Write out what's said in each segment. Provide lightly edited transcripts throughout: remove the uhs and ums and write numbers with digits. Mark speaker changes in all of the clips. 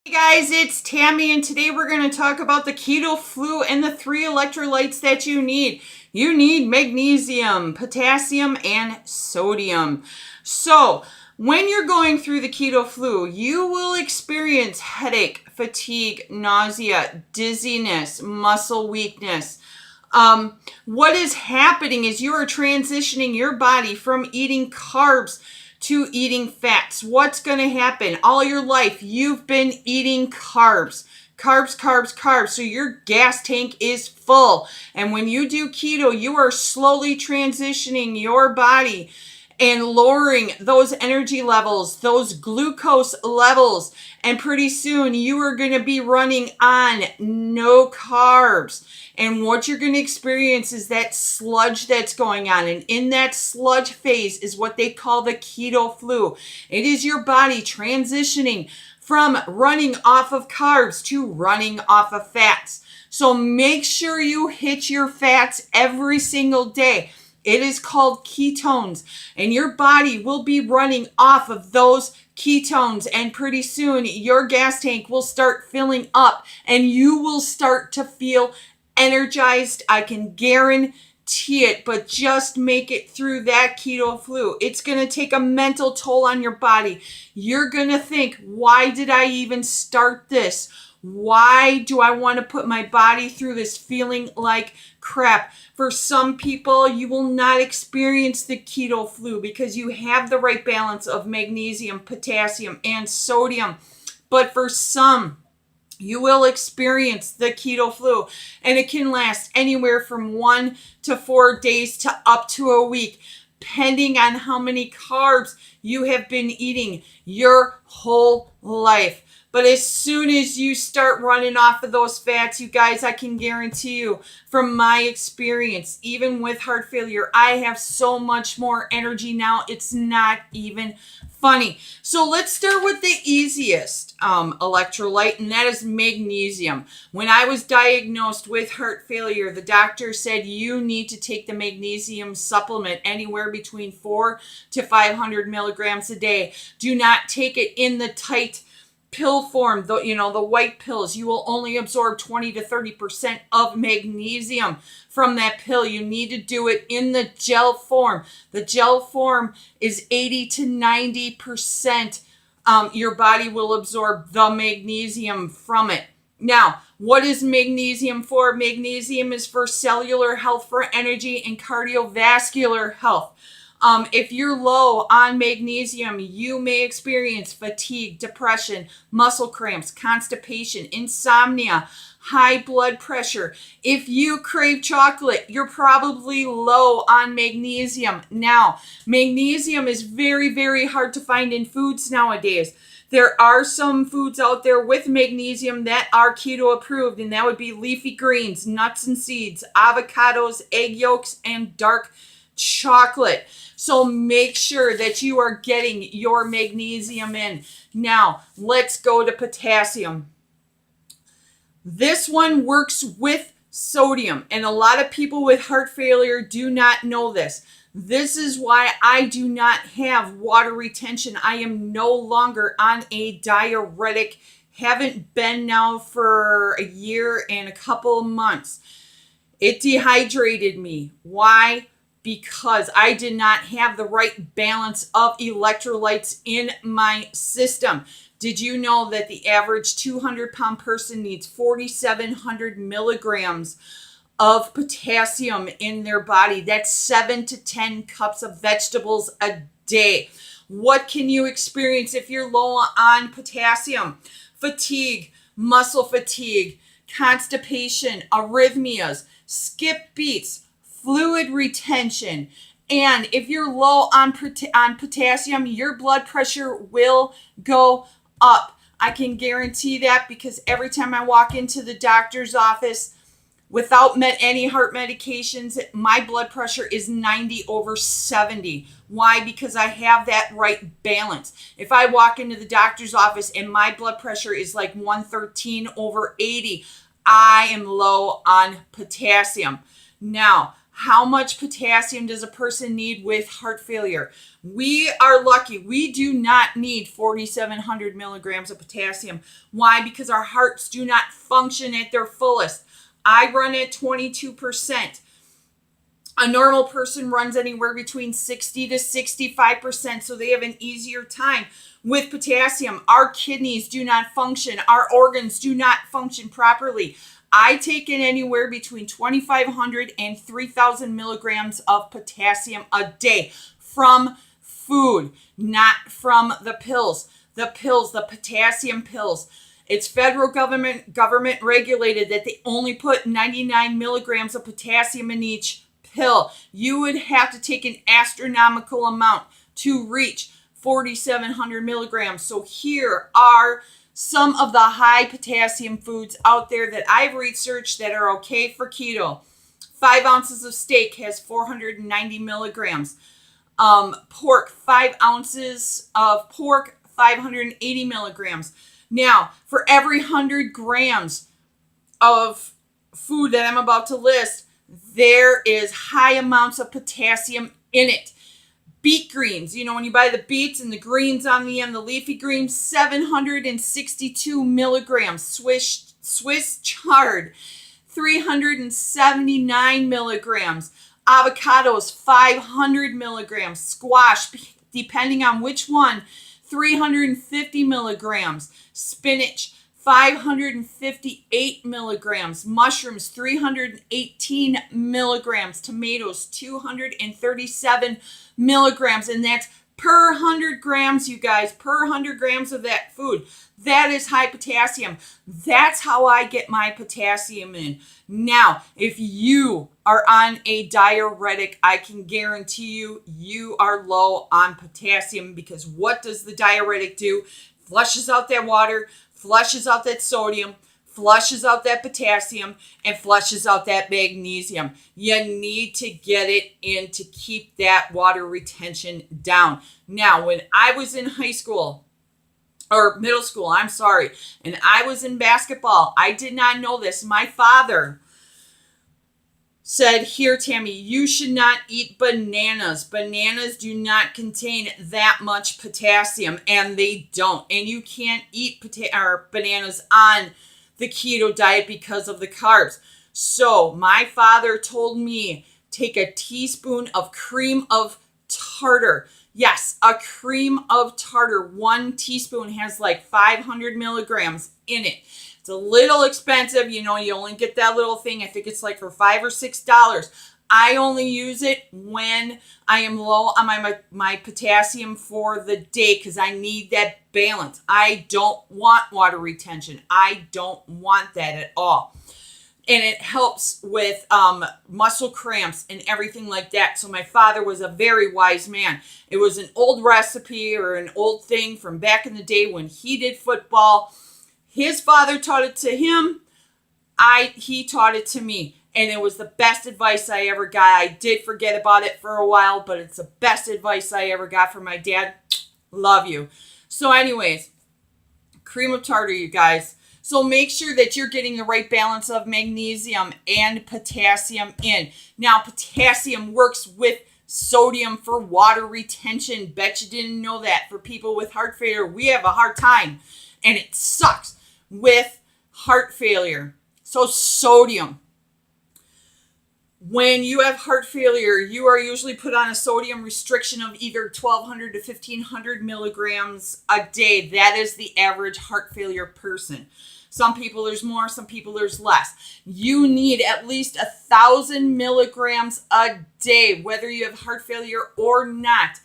Speaker 1: Hey guys, it's Tammy, and today we're going to talk about the Keto Flu and the 3 electrolytes that you need. You need magnesium, potassium, and sodium. So, when you're going through the Keto Flu, you will experience headache, fatigue, nausea, dizziness, muscle weakness. What is happening is you are transitioning your body from eating carbs to eating fats. What's going to happen? All your life, you've been eating carbs. Carbs, carbs, carbs. So your gas tank is full. And when you do keto, you are slowly transitioning your body and lowering those energy levels, those glucose levels. And pretty soon you are going to be running on no carbs. And what you're going to experience is that sludge that's going on. And in that sludge phase is what they call the keto flu. It is your body transitioning from running off of carbs to running off of fats. So make sure you hit your fats every single day. It is called ketones, and your body will be running off of those ketones, and pretty soon your gas tank will start filling up and you will start to feel energized. I can guarantee it, but just make it through that keto flu. It's going to take a mental toll on your body. You're going to think, why did I even start this? Why do I want to put my body through this feeling like crap? For some people, you will not experience the keto flu because you have the right balance of magnesium, potassium, and sodium. But for some, you will experience the keto flu, and it can last anywhere from 1 to 4 days to up to a week, depending on how many carbs you have been eating your whole life. But as soon as you start running off of those fats, you guys, I can guarantee you from my experience, even with heart failure, I have so much more energy now. It's not even funny. So let's start with the easiest electrolyte, and that is magnesium. When I was diagnosed with heart failure, the doctor said you need to take the magnesium supplement anywhere between 400 to 500 milligrams a day. Do not take it in the tight pill form, the white pills. You will only absorb 20 to 30% of magnesium from that pill. You need to do it in the gel form. The gel form is 80 to 90%. Your body will absorb the magnesium from it. Now, what is magnesium for? Magnesium is for cellular health, for energy, and cardiovascular health. If you're low on magnesium, you may experience fatigue, depression, muscle cramps, constipation, insomnia, high blood pressure. If you crave chocolate, you're probably low on magnesium. Now, magnesium is very, very hard to find in foods nowadays. There are some foods out there with magnesium that are keto approved, and that would be leafy greens, nuts and seeds, avocados, egg yolks, and dark chocolate. So make sure that you are getting your magnesium in. Now, let's go to potassium. This one works with sodium, and a lot of people with heart failure do not know this. This is why I do not have water retention. I am no longer on a diuretic. Haven't been now for a year and a couple of months. It dehydrated me. Why? Because I did not have the right balance of electrolytes in my system. Did you know that the average 200-pound person needs 4,700 milligrams of potassium in their body? That's 7 to 10 cups of vegetables a day. What can you experience if you're low on potassium? Fatigue, muscle fatigue, constipation, arrhythmias, skip beats, fluid retention. And if you're low on potassium, your blood pressure will go up. I can guarantee that because every time I walk into the doctor's office without any heart medications, my blood pressure is 90/70. Why? Because I have that right balance. If I walk into the doctor's office and my blood pressure is like 113/80, I am low on potassium. Now, How much potassium does a person need with heart failure? We are lucky. We do not need 4,700 milligrams of potassium. Why? Because our hearts do not function at their fullest. I run at 22%. A normal person runs anywhere between 60 to 65%, so they have an easier time with potassium. Our kidneys do not function. Our organs do not function properly. I take in anywhere between 2,500 and 3,000 milligrams of potassium a day from food, not from the pills. The pills, the potassium pills. It's federal government regulated that they only put 99 milligrams of potassium in each pill. You would have to take an astronomical amount to reach 4,700 milligrams. So here are some of the high potassium foods out there that I've researched that are okay for keto. 5 ounces of steak has 490 milligrams. Pork, 5 ounces of pork, 580 milligrams. Now, for every 100 grams of food that I'm about to list, there is high amounts of potassium in it. Beet greens, you know, when you buy the beets and the greens on the end, the leafy greens, 762 milligrams. Swiss chard, 379 milligrams. Avocados, 500 milligrams. Squash, depending on which one, 350 milligrams. Spinach, 558 milligrams. Mushrooms, 318 milligrams. Tomatoes, 237 milligrams. And that's per 100 grams, you guys, per 100 grams of that food. That is high potassium. That's how I get my potassium in. Now, if you are on a diuretic, I can guarantee you are low on potassium, because what does the diuretic do? Flushes out that water, flushes out that sodium, flushes out that potassium, and flushes out that magnesium. You need to get it in to keep that water retention down. Now, when I was in high school, or middle school, and I was in basketball, I did not know this. My father said, here, Tammy, you should not eat bananas. Bananas do not contain that much potassium, and they don't. And you can't eat bananas on the keto diet because of the carbs. So my father told me, take a teaspoon of cream of tartar. Yes, a cream of tartar. 1 teaspoon has like 500 milligrams in it. It's a little expensive. You know, you only get that little thing. I think it's like for $5 or $6. I only use it when I am low on my potassium for the day, because I need that balance. I don't want water retention. I don't want that at all. And it helps with muscle cramps and everything like that. So my father was a very wise man. It was an old recipe or an old thing from back in the day when he did football. His father taught it to him. He taught it to me. And it was the best advice I ever got. I did forget about it for a while, but it's the best advice I ever got from my dad. Love you. So anyways, cream of tartar, you guys. So make sure that you're getting the right balance of magnesium and potassium in. Now, potassium works with sodium for water retention. Bet you didn't know that. For people with heart failure, we have a hard time, and it sucks with heart failure. So sodium. When you have heart failure, you are usually put on a sodium restriction of either 1,200 to 1,500 milligrams a day. That is the average heart failure person. Some people there's more, some people there's less. You need at least 1,000 milligrams a day, whether you have heart failure or not.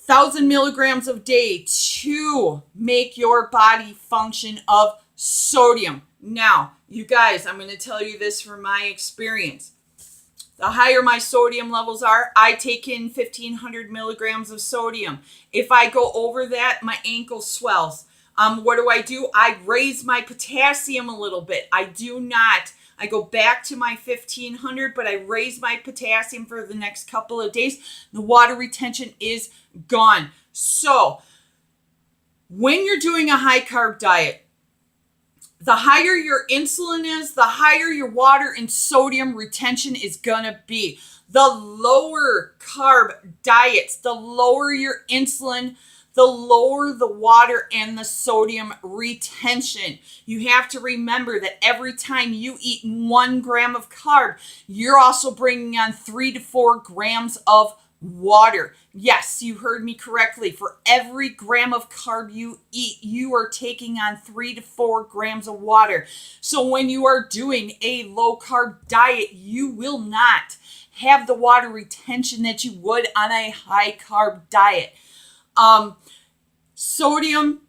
Speaker 1: 1,000 milligrams a day to make your body function of sodium. Now, you guys, I'm going to tell you this from my experience. The higher my sodium levels are, I take in 1,500 milligrams of sodium. If I go over that, my ankle swells. What do? I raise my potassium a little bit. I go back to my 1,500, but I raise my potassium for the next couple of days. The water retention is gone. So when you're doing a high carb diet, The higher your insulin is, the higher your water and sodium retention is going to be. The lower carb diets, the lower your insulin, the lower the water and the sodium retention. You have to remember that every time you eat 1 gram of carb, you're also bringing on 3 to 4 grams of water. Yes, you heard me correctly. For every gram of carb you eat, you are taking on 3 to 4 grams of water. So when you are doing a low carb diet, you will not have the water retention that you would on a high carb diet. Sodium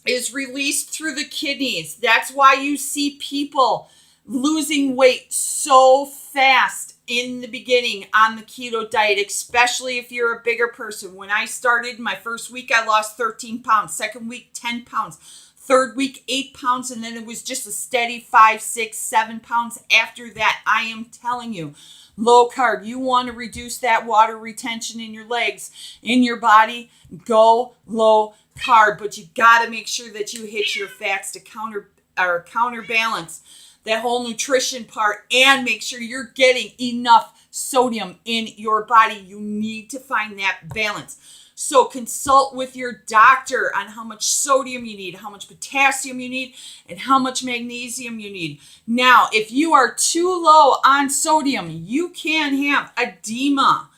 Speaker 1: is released through the kidneys. That's why you see people losing weight so fast in the beginning on the keto diet, especially if you're a bigger person. When I started my first week, I lost 13 pounds. Second week, 10 pounds. Third week, 8 pounds. And then it was just a steady 5, 6, 7 pounds after that. I am telling you, low carb, you want to reduce that water retention in your legs, in your body, go low carb. But you got to make sure that you hit your fats to counterbalance that whole nutrition part, and make sure you're getting enough sodium in your body. You need to find that balance. So consult with your doctor on how much sodium you need, how much potassium you need, and how much magnesium you need. Now, if you are too low on sodium, you can have edema,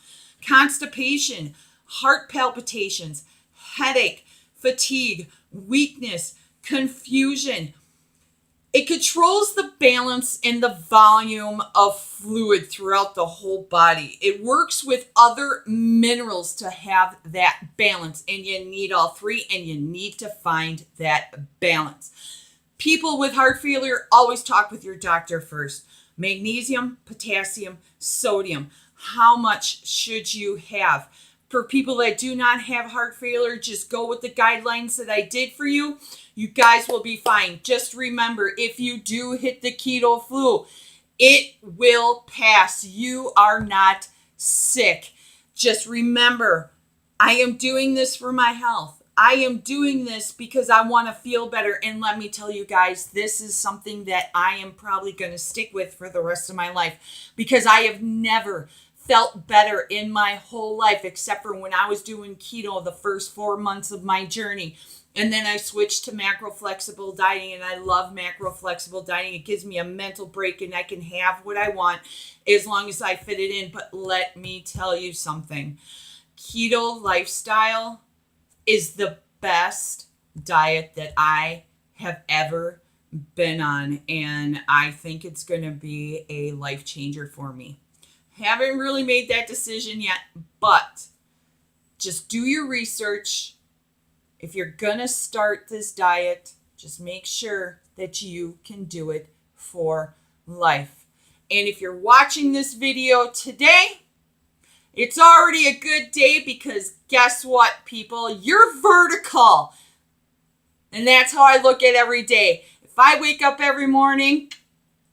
Speaker 1: constipation, heart palpitations, headache, fatigue, weakness, confusion. It controls the balance and the volume of fluid throughout the whole body. It works with other minerals to have that balance, and you need all three, and you need to find that balance. People with heart failure, always talk with your doctor first. Magnesium, potassium, sodium. How much should you have? For people that do not have heart failure, just go with the guidelines that I did for you. You guys will be fine. Just remember, if you do hit the keto flu, it will pass. You are not sick. Just remember, I am doing this for my health. I am doing this because I want to feel better. And let me tell you guys, this is something that I am probably going to stick with for the rest of my life, because I have never felt better in my whole life, except for when I was doing keto the first 4 months of my journey. And then I switched to macro flexible dieting, and I love macro flexible dieting. It gives me a mental break, and I can have what I want as long as I fit it in. But let me tell you something. Keto lifestyle is the best diet that I have ever been on, and I think it's going to be a life changer for me. Haven't really made that decision yet, but just do your research. If you're going to start this diet, just make sure that you can do it for life. And if you're watching this video today, it's already a good day, because guess what, people? You're vertical. And that's how I look at every day. If I wake up every morning,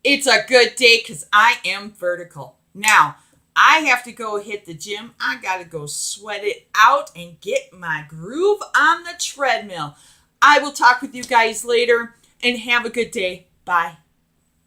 Speaker 1: it's a good day because I am vertical. Now, I have to go hit the gym. I got to go sweat it out and get my groove on the treadmill. I will talk with you guys later, and have a good day. Bye.